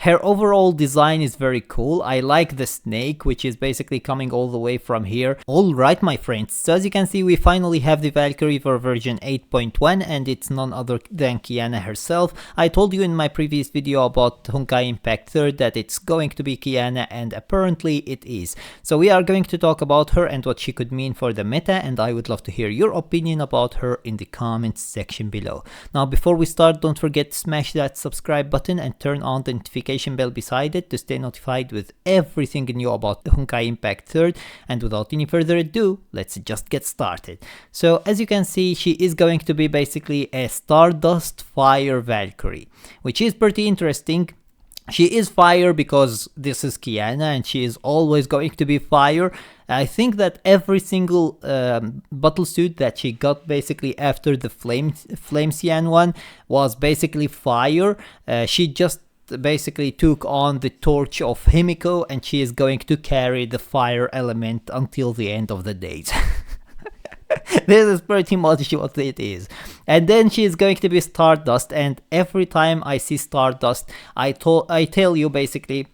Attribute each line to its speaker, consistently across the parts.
Speaker 1: Her overall design is very cool. I like the snake, which is basically coming all the way from here. Alright my friends, so as you can see we finally have the Valkyrie for version 8.1 and it's none other than Kiana herself. I told you in my previous video about Honkai Impact 3rd that it's going to be Kiana, and apparently it is. So we are going to talk about her and what she could mean for the meta, and I would love to hear your opinion about her in the comments section below. Now before we start, don't forget to smash that subscribe button and turn on the notification bell beside it to stay notified with everything new about Honkai Impact 3rd. And without any further ado, let's just get started. So as you can see, she is going to be basically a Stardust Fire Valkyrie, which is pretty interesting. She is fire because this is Kiana and she is always going to be fire. I think that every single battle suit that she got basically after the Flamesian one was basically fire. She just basically took on the torch of Himiko and she is going to carry the fire element until the end of the days. This is pretty much what it is. And then she is going to be Stardust, and every time I see Stardust I tell you basically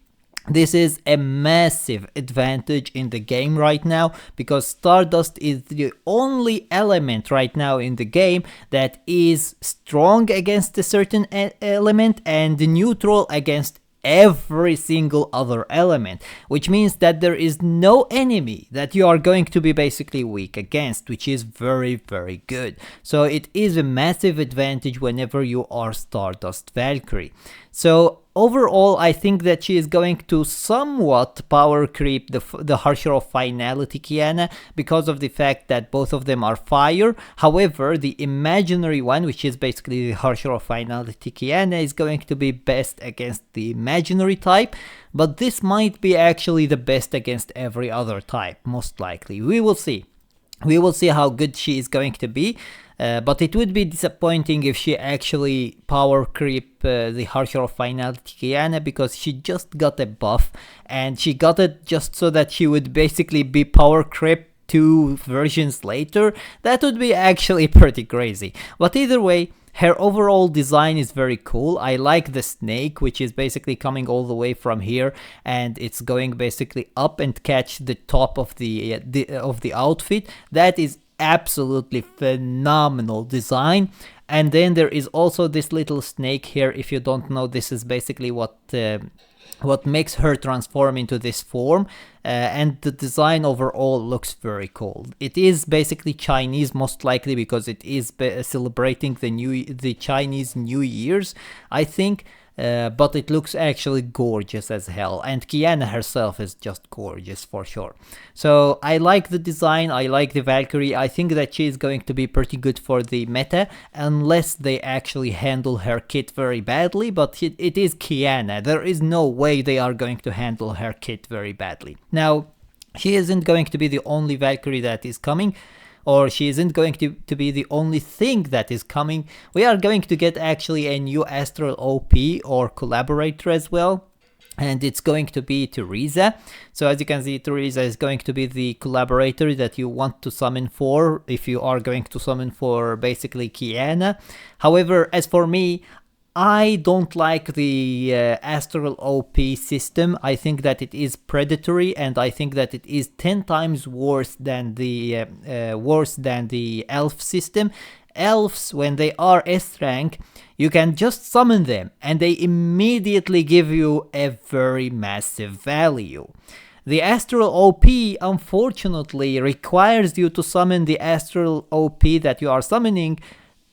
Speaker 1: this is a massive advantage in the game right now, because Stardust is the only element right now in the game that is strong against a certain element and neutral against every single other element, which means that there is no enemy that you are going to be basically weak against, which is very good. So it is a massive advantage whenever you are Stardust Valkyrie. So overall I think that she is going to somewhat power creep the Harsher of Finality Kiana because of the fact that both of them are fire. However, the imaginary one, which is basically the Harsher of Finality Kiana, is going to be best against the imaginary type, but this might be actually the best against every other type, most likely. We will see. We will see how good she is going to be. But it would be disappointing if she actually power creep the Harsher of Finality Kiana, because she just got a buff and she got it just so that she would basically be power creep 2 versions later. That would be actually pretty crazy. But either way, her overall design is very cool. I like the snake, which is basically coming all the way from here and it's going basically up and catch the top of the outfit. That is absolutely phenomenal design. And then there is also this little snake here. If you don't know, this is basically what makes her transform into this form, and the design overall looks very cool. It is basically Chinese, most likely, because it is celebrating the Chinese New Year's, I think. But it looks actually gorgeous as hell, and Kiana herself is just gorgeous for sure. So I like the design, I like the Valkyrie. I think that she is going to be pretty good for the meta, unless they actually handle her kit very badly, but it is Kiana. There is no way they are going to handle her kit very badly. Now, she isn't going to be the only Valkyrie that is coming, or she isn't going to be the only thing that is coming. We are going to get actually a new astral OP or collaborator as well, and it's going to be Theresa. So as you can see, Theresa is going to be the collaborator that you want to summon for if you are going to summon for basically Kiana. However, as for me, I don't like the astral OP system. I think that it is predatory, and I think that it is 10 times worse than the elf system. Elves, when they are S rank, you can just summon them and they immediately give you a very massive value. The astral OP unfortunately requires you to summon the astral OP that you are summoning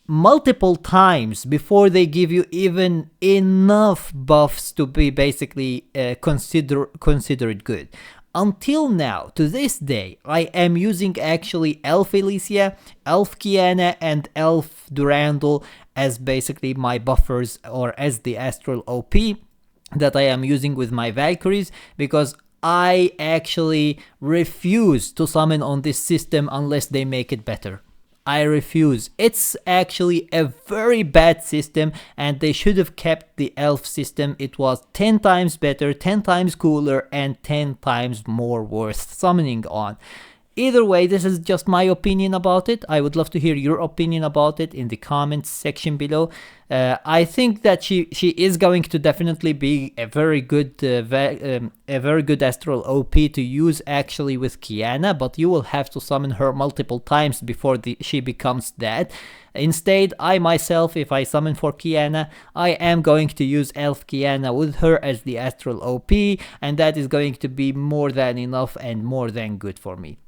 Speaker 1: multiple times before they give you even enough buffs to be basically considered good. Until now, to this day, I am using actually Elf Elysia, Elf Kiana, and Elf Durandal as basically my buffers, or as the astral OP that I am using with my Valkyries, because I actually refuse to summon on this system unless they make it better. I refuse. It's actually a very bad system, and they should have kept the elf system. It was 10 times better, 10 times cooler, and 10 times more worth summoning on. Either way, this is just my opinion about it. I would love to hear your opinion about it in the comments section below. I think that she is going to definitely be a very good astral OP to use actually with Kiana, but you will have to summon her multiple times before she becomes that. Instead, I myself, if I summon for Kiana, I am going to use Elf Kiana with her as the astral OP, and that is going to be more than enough and more than good for me.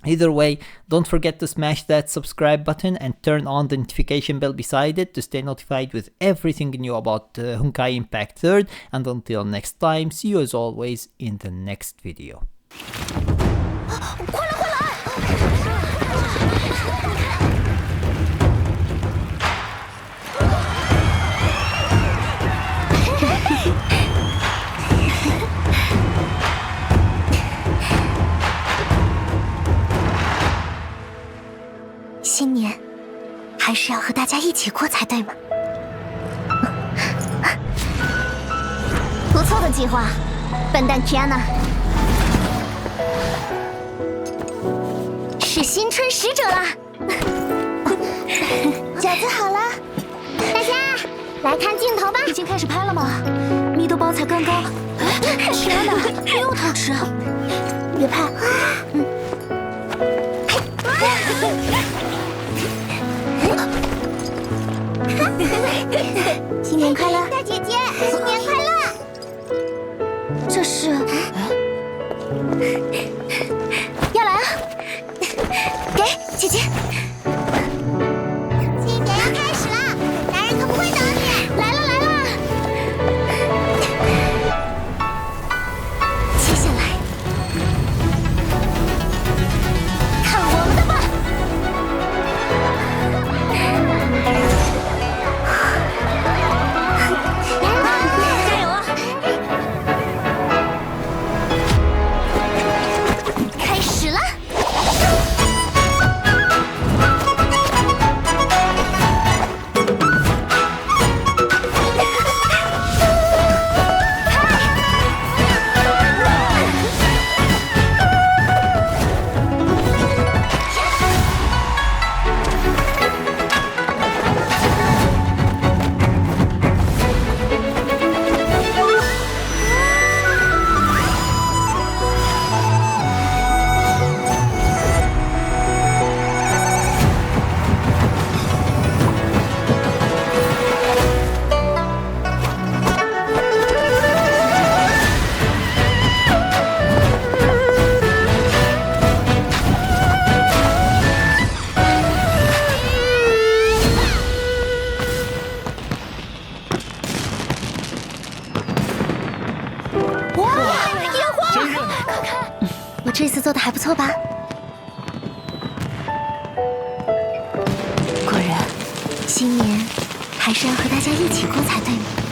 Speaker 1: Either way, don't forget to smash that subscribe button and turn on the notification bell beside it to stay notified with everything new about Honkai Impact 3rd, and until next time, see you as always in the next video.
Speaker 2: 新年还是要和大家一起过才对嘛。不错的计划，笨蛋 Kiana。是新春使者啦！饺子好了，大家来看镜头吧。已经开始拍了吗？蜜豆包才刚刚。Kiana，你又偷吃？别拍。新年快乐，大姐姐，新年快乐！这是要来啊！给姐姐，庆典要开始了，男人可不会等你。来了来了，接下来看我们的吧！ 我这次做的还不错吧？果然，新年还是要和大家一起过才对嘛。